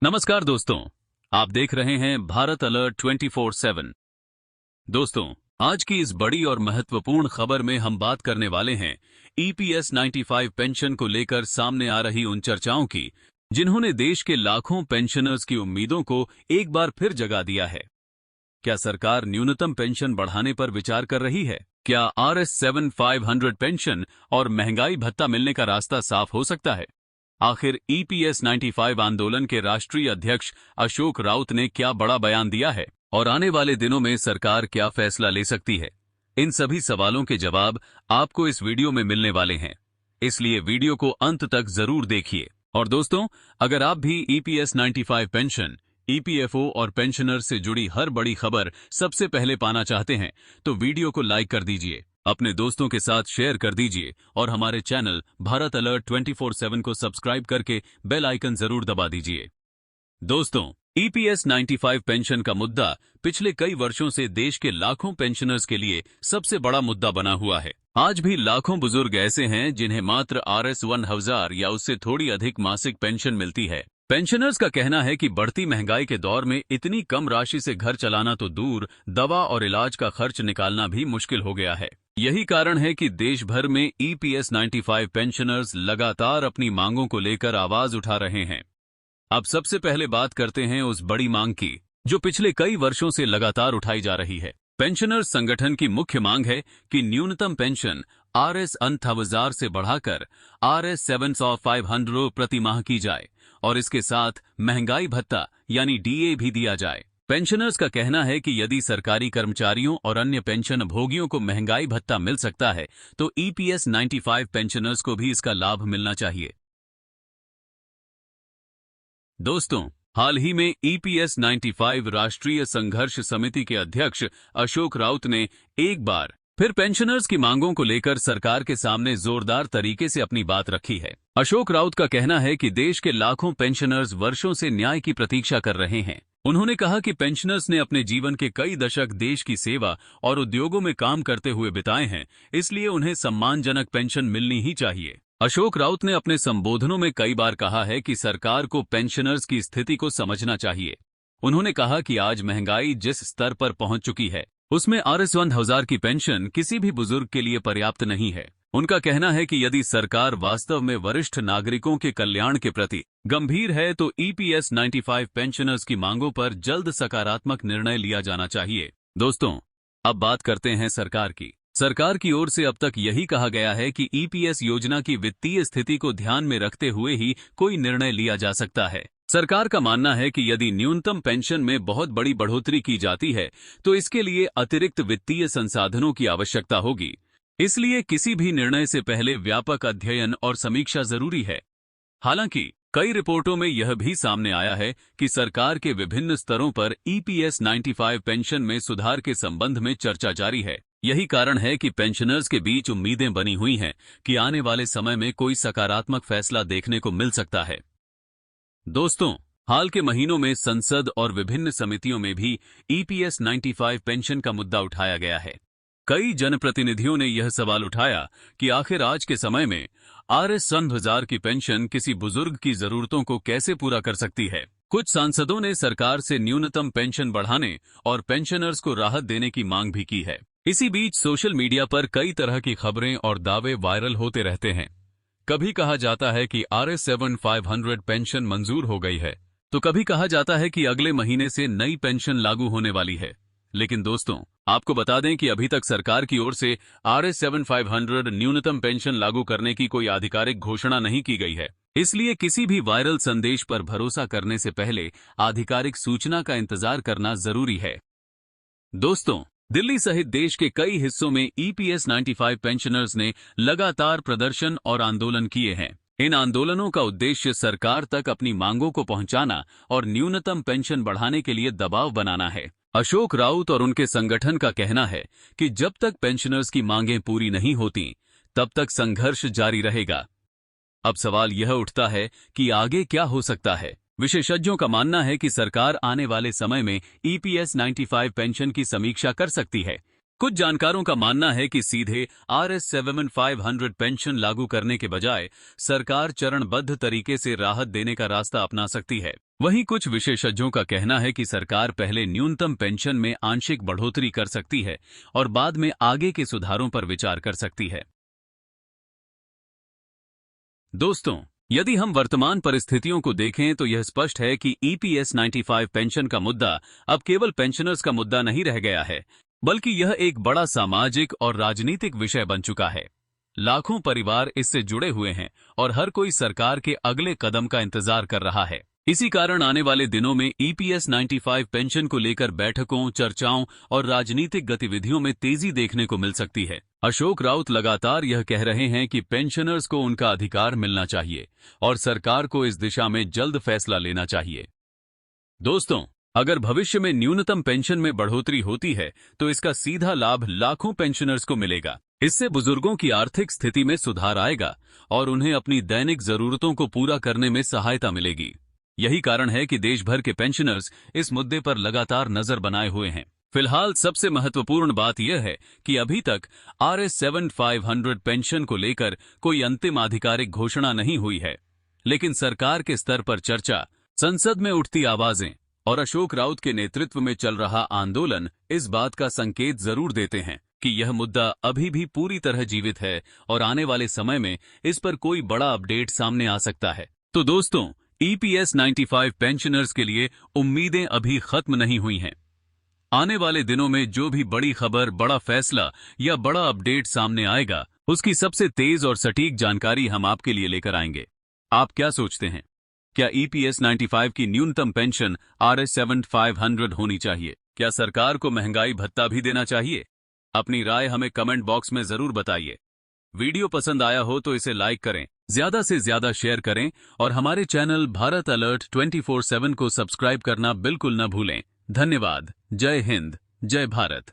नमस्कार दोस्तों, आप देख रहे हैं भारत अलर्ट 24/7। दोस्तों, आज की इस बड़ी और महत्वपूर्ण खबर में हम बात करने वाले हैं ईपीएस 95 पेंशन को लेकर सामने आ रही उन चर्चाओं की, जिन्होंने देश के लाखों पेंशनर्स की उम्मीदों को एक बार फिर जगा दिया है। क्या सरकार न्यूनतम पेंशन बढ़ाने पर विचार कर रही है? क्या RS 7500 पेंशन और महंगाई भत्ता मिलने का रास्ता साफ हो सकता है? आखिर ईपीएस 95 आंदोलन के राष्ट्रीय अध्यक्ष अशोक राउत ने क्या बड़ा बयान दिया है और आने वाले दिनों में सरकार क्या फैसला ले सकती है? इन सभी सवालों के जवाब आपको इस वीडियो में मिलने वाले हैं, इसलिए वीडियो को अंत तक जरूर देखिए। और दोस्तों, अगर आप भी ईपीएस 95 पेंशन, ईपीएफओ और पेंशनर से जुड़ी हर बड़ी खबर सबसे पहले पाना चाहते हैं तो वीडियो को लाइक कर दीजिए, अपने दोस्तों के साथ शेयर कर दीजिए और हमारे चैनल भारत अलर्ट 24/7 को सब्सक्राइब करके बेल आइकन जरूर दबा दीजिए। दोस्तों, ईपीएस 95 पेंशन का मुद्दा पिछले कई वर्षों से देश के लाखों पेंशनर्स के लिए सबसे बड़ा मुद्दा बना हुआ है। आज भी लाखों बुजुर्ग ऐसे हैं जिन्हें मात्र RS 1000 या उससे थोड़ी अधिक मासिक पेंशन मिलती है। पेंशनर्स का कहना है कि बढ़ती महंगाई के दौर में इतनी कम राशि से घर चलाना तो दूर, दवा और इलाज का खर्च निकालना भी मुश्किल हो गया है। यही कारण है कि देश भर में ईपीएस 95 पेंशनर्स लगातार अपनी मांगों को लेकर आवाज उठा रहे हैं। अब सबसे पहले बात करते हैं उस बड़ी मांग की, जो पिछले कई वर्षों से लगातार उठाई जा रही है। पेंशनर्स संगठन की मुख्य मांग है कि न्यूनतम पेंशन RS 1000 से बढ़ाकर RS 7500 प्रति माह की जाए और इसके साथ महंगाई भत्ता यानी DA भी दिया जाए। पेंशनर्स का कहना है कि यदि सरकारी कर्मचारियों और अन्य पेंशन भोगियों को महंगाई भत्ता मिल सकता है तो ईपीएस 95 पेंशनर्स को भी इसका लाभ मिलना चाहिए। दोस्तों, हाल ही में ईपीएस 95 राष्ट्रीय संघर्ष समिति के अध्यक्ष अशोक राउत ने एक बार फिर पेंशनर्स की मांगों को लेकर सरकार के सामने जोरदार तरीके से अपनी बात रखी है। अशोक राउत का कहना है कि देश के लाखों पेंशनर्स वर्षों से न्याय की प्रतीक्षा कर रहे हैं। उन्होंने कहा कि पेंशनर्स ने अपने जीवन के कई दशक देश की सेवा और उद्योगों में काम करते हुए बिताए हैं, इसलिए उन्हें सम्मानजनक पेंशन मिलनी ही चाहिए। अशोक राउत ने अपने संबोधनों में कई बार कहा है कि सरकार को पेंशनर्स की स्थिति को समझना चाहिए। उन्होंने कहा कि आज महंगाई जिस स्तर पर पहुंच चुकी है, उसमें RS 1000 की पेंशन किसी भी बुजुर्ग के लिए पर्याप्त नहीं है। उनका कहना है कि यदि सरकार वास्तव में वरिष्ठ नागरिकों के कल्याण के प्रति गंभीर है तो ईपीएस 95 पेंशनर्स की मांगों पर जल्द सकारात्मक निर्णय लिया जाना चाहिए। दोस्तों, अब बात करते हैं सरकार की। सरकार की ओर से अब तक यही कहा गया है कि ईपीएस योजना की वित्तीय स्थिति को ध्यान में रखते हुए ही कोई निर्णय लिया जा सकता है। सरकार का मानना है कि यदि न्यूनतम पेंशन में बहुत बड़ी बढ़ोतरी की जाती है तो इसके लिए अतिरिक्त वित्तीय संसाधनों की आवश्यकता होगी, इसलिए किसी भी निर्णय से पहले व्यापक अध्ययन और समीक्षा जरूरी है। हालांकि कई रिपोर्टों में यह भी सामने आया है कि सरकार के विभिन्न स्तरों पर ईपीएस 95 पेंशन में सुधार के संबंध में चर्चा जारी है। यही कारण है कि पेंशनर्स के बीच उम्मीदें बनी हुई हैं कि आने वाले समय में कोई सकारात्मक फैसला देखने को मिल सकता है। दोस्तों, हाल के महीनों में संसद और विभिन्न समितियों में भी ईपीएस 95 पेंशन का मुद्दा उठाया गया है। कई जनप्रतिनिधियों ने यह सवाल उठाया कि आखिर आज के समय में RS 1000 की पेंशन किसी बुजुर्ग की जरूरतों को कैसे पूरा कर सकती है। कुछ सांसदों ने सरकार से न्यूनतम पेंशन बढ़ाने और पेंशनर्स को राहत देने की मांग भी की है। इसी बीच सोशल मीडिया पर कई तरह की खबरें और दावे वायरल होते रहते हैं। कभी कहा जाता है कि RS 7500 पेंशन मंजूर हो गई है, तो कभी कहा जाता है कि अगले महीने से नई पेंशन लागू होने वाली है। लेकिन दोस्तों, आपको बता दें कि अभी तक सरकार की ओर से RS 7500 न्यूनतम पेंशन लागू करने की कोई आधिकारिक घोषणा नहीं की गई है, इसलिए किसी भी वायरल संदेश पर भरोसा करने से पहले आधिकारिक सूचना का इंतजार करना जरूरी है। दोस्तों, दिल्ली सहित देश के कई हिस्सों में ईपीएस 95 पेंशनर्स ने लगातार प्रदर्शन और आंदोलन किए हैं। इन आंदोलनों का उद्देश्य सरकार तक अपनी मांगों को पहुंचाना और न्यूनतम पेंशन बढ़ाने के लिए दबाव बनाना है। अशोक राउत और उनके संगठन का कहना है कि जब तक पेंशनर्स की मांगें पूरी नहीं होती, तब तक संघर्ष जारी रहेगा। अब सवाल यह उठता है कि आगे क्या हो सकता है। विशेषज्ञों का मानना है कि सरकार आने वाले समय में ईपीएस 95 पेंशन की समीक्षा कर सकती है। कुछ जानकारों का मानना है कि सीधे RS7500 पेंशन लागू करने के बजाय सरकार चरणबद्ध तरीके से राहत देने का रास्ता अपना सकती है। वहीं कुछ विशेषज्ञों का कहना है कि सरकार पहले न्यूनतम पेंशन में आंशिक बढ़ोतरी कर सकती है और बाद में आगे के सुधारों पर विचार कर सकती है। दोस्तों, यदि हम वर्तमान परिस्थितियों को देखें तो यह स्पष्ट है कि EPS 95 पेंशन का मुद्दा अब केवल पेंशनर्स का मुद्दा नहीं रह गया है, बल्कि यह एक बड़ा सामाजिक और राजनीतिक विषय बन चुका है। लाखों परिवार इससे जुड़े हुए हैं और हर कोई सरकार के अगले कदम का इंतजार कर रहा है। इसी कारण आने वाले दिनों में EPS 95 पेंशन को लेकर बैठकों, चर्चाओं और राजनीतिक गतिविधियों में तेजी देखने को मिल सकती है। अशोक राउत लगातार यह कह रहे हैं कि पेंशनर्स को उनका अधिकार मिलना चाहिए और सरकार को इस दिशा में जल्द फैसला लेना चाहिए। दोस्तों, अगर भविष्य में न्यूनतम पेंशन में बढ़ोतरी होती है तो इसका सीधा लाभ लाखों पेंशनर्स को मिलेगा। इससे बुजुर्गों की आर्थिक स्थिति में सुधार आएगा और उन्हें अपनी दैनिक जरूरतों को पूरा करने में सहायता मिलेगी। यही कारण है कि देश भर के पेंशनर्स इस मुद्दे पर लगातार नजर बनाए हुए हैं। फिलहाल सबसे महत्वपूर्ण बात यह है कि अभी तक RS7500 पेंशन को लेकर कोई अंतिम आधिकारिक घोषणा नहीं हुई है, लेकिन सरकार के स्तर पर चर्चा, संसद में उठती आवाजें और अशोक राउत के नेतृत्व में चल रहा आंदोलन इस बात का संकेत जरूर देते हैं कि यह मुद्दा अभी भी पूरी तरह जीवित है और आने वाले समय में इस पर कोई बड़ा अपडेट सामने आ सकता है। तो दोस्तों, EPS 95 पेंशनर्स के लिए उम्मीदें अभी खत्म नहीं हुई हैं। आने वाले दिनों में जो भी बड़ी खबर, बड़ा फैसला या बड़ा अपडेट सामने आएगा, उसकी सबसे तेज और सटीक जानकारी हम आपके लिए लेकर आएंगे। आप क्या सोचते हैं? क्या EPS 95 की न्यूनतम पेंशन RS7500 होनी चाहिए? क्या सरकार को महंगाई भत्ता भी देना चाहिए? अपनी राय हमें कमेंट बॉक्स में जरूर बताइए। वीडियो पसंद आया हो तो इसे लाइक करें, ज्यादा से ज्यादा शेयर करें और हमारे चैनल भारत अलर्ट 24/7 को सब्सक्राइब करना बिल्कुल न भूलें। धन्यवाद। जय हिंद, जय भारत।